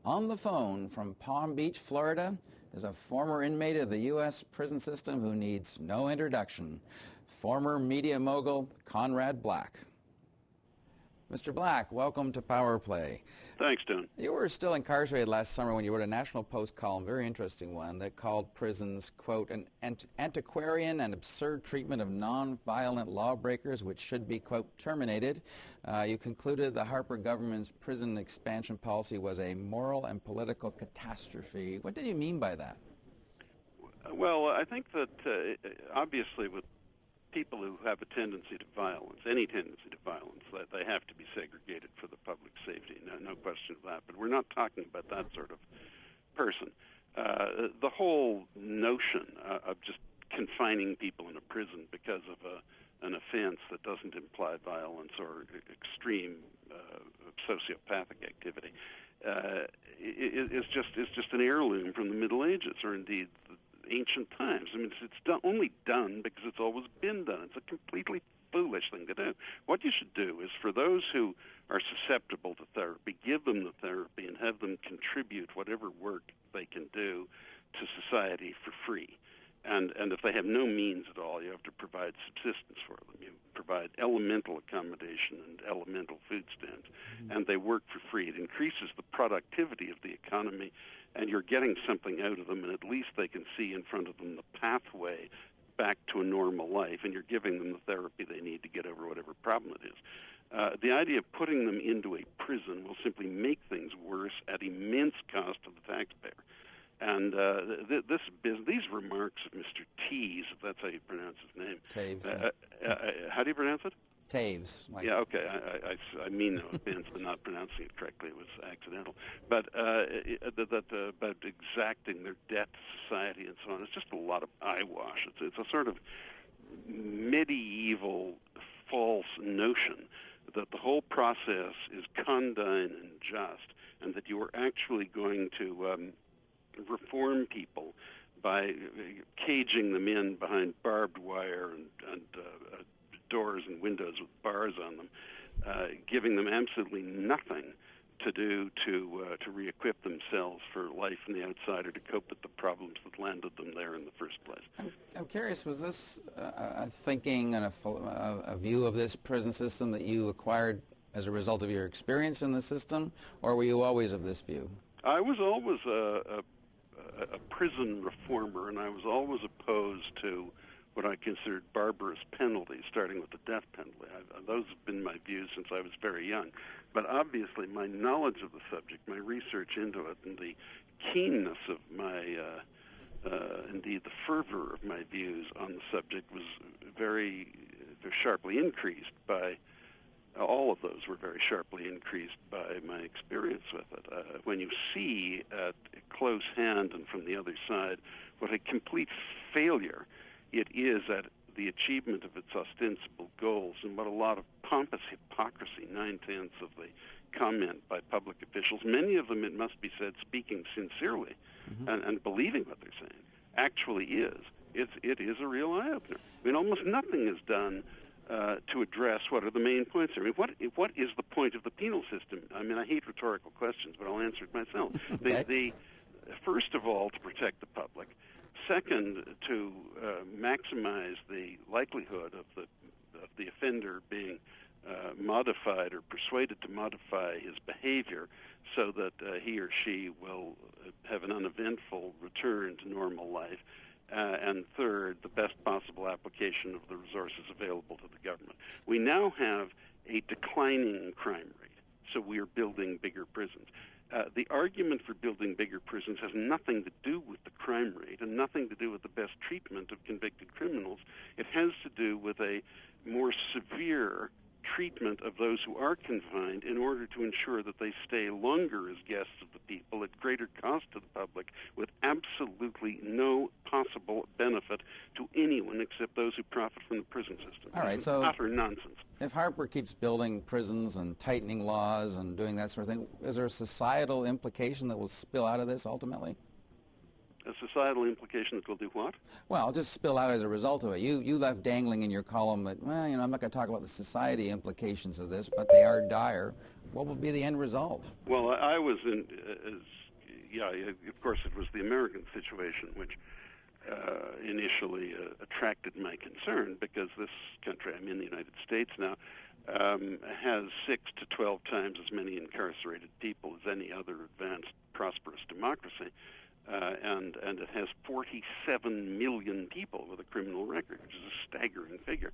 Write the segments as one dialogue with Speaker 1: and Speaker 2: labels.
Speaker 1: On the phone from Palm Beach, Florida, is a former inmate of the U.S. prison system who needs no introduction, former media mogul Conrad Black. Mr. Black, welcome to Power Play.
Speaker 2: Thanks, Don.
Speaker 1: You were still incarcerated last summer when you wrote a National Post column, very interesting one, that called prisons, quote, an antiquarian and absurd treatment of non-violent lawbreakers which should be, quote, terminated. You concluded the Harper government's prison expansion policy was a moral and political catastrophe. What did you mean by that?
Speaker 2: Well, I think that obviously with people who have a tendency to violence, any tendency to violence, that they have to be segregated for the public safety. No question of that. But we're not talking about that sort of person. The whole notion of just confining people in a prison because of an offense that doesn't imply violence or extreme sociopathic activity is just an heirloom from the Middle Ages, or indeed ancient times. I mean, it's only done because it's always been done. It's a completely foolish thing to do. What you should do is, for those who are susceptible to therapy, give them the therapy and have them contribute whatever work they can do to society for free. And if they have no means at all, you have to provide subsistence for them. You provide elemental accommodation and elemental food stamps, and they work for free. It increases the productivity of the economy, and you're getting something out of them, and at least they can see in front of them the pathway back to a normal life, and you're giving them the therapy they need to get over whatever problem it is. The idea of putting them into a prison will simply make things worse at immense cost to the taxpayer. And these remarks of Mr. Tees, if that's how you pronounce his name.
Speaker 1: Taves.
Speaker 2: How do you pronounce it?
Speaker 1: Taves.
Speaker 2: Yeah, okay. I mean no offense for not pronouncing it correctly. It was accidental. But about exacting their debt to society and so on, it's just a lot of eyewash. It's a sort of medieval false notion that the whole process is condign and just, and that you are actually going to reform people by caging them in behind barbed wire and doors and windows with bars on them, giving them absolutely nothing to do to re-equip themselves for life in the outside or to cope with the problems that landed them there in the first place.
Speaker 1: I'm curious, was this a thinking and a view of this prison system that you acquired as a result of your experience in the system, or were you always of this view?
Speaker 2: I was always a prison reformer, and I was always opposed to what I considered barbarous penalties, starting with the death penalty. Those have been my views since I was very young. But obviously my knowledge of the subject, my research into it, and the keenness of my, indeed the fervor of my views on the subject was very sharply increased by, all of those were very sharply increased by my experience with it. When you see at close hand and from the other side what a complete failure it is at the achievement of its ostensible goals, and what a lot of pompous hypocrisy, 9/10 of the comment by public officials, many of them, it must be said, speaking sincerely and believing what they're saying, actually is. It is a real eye-opener. I mean, almost nothing is done to address what are the main points. I mean, what is the point of the penal system? I mean, I hate rhetorical questions, but I'll answer it myself.
Speaker 1: Okay.
Speaker 2: First of all, to protect the public. Second, to maximize the likelihood of the offender being modified or persuaded to modify his behavior so that he or she will have an uneventful return to normal life. And third, the best possible application of the resources available to the government. We now have a declining crime rate, so we are building bigger prisons. The argument for building bigger prisons has nothing to do with the crime rate and nothing to do with the best treatment of convicted criminals. It has to do with a more severe treatment of those who are confined in order to ensure that they stay longer as guests of the people at greater cost to the public with absolutely no possible benefit to anyone except those who profit from the prison system.
Speaker 1: All right, so
Speaker 2: utter nonsense.
Speaker 1: If Harper keeps building prisons and tightening laws and doing that sort of thing, is there a societal implication that will spill out of this ultimately?
Speaker 2: A societal implication that will do what?
Speaker 1: Well, just spill out as a result of it. You left dangling in your column that, well, I'm not going to talk about the society implications of this, but they are dire. What will be the end result?
Speaker 2: Well, I was in, of course it was the American situation which initially attracted my concern, because this country, I'm in the United States now, has 6 to 12 times as many incarcerated people as any other advanced, prosperous democracy. And it has 47 million people with a criminal record, which is a staggering figure.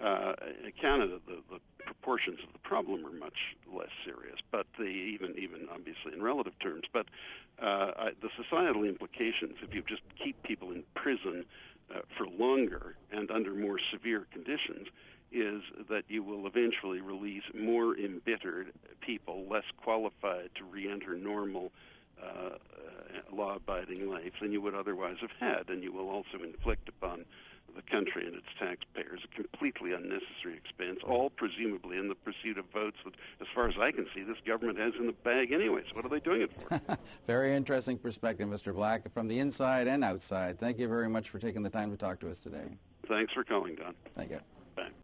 Speaker 2: In Canada, the proportions of the problem are much less serious, but even obviously in relative terms. But the societal implications, if you just keep people in prison for longer and under more severe conditions, is that you will eventually release more embittered people, less qualified to re-enter normal law-abiding life than you would otherwise have had, and you will also inflict upon the country and its taxpayers a completely unnecessary expense, all presumably in the pursuit of votes that, as far as I can see, this government has in the bag anyways. What are they doing it for?
Speaker 1: Very interesting perspective, Mr. Black, from the inside and outside. Thank you very much for taking the time to talk to us today.
Speaker 2: Thanks for calling, Don.
Speaker 1: Thank you.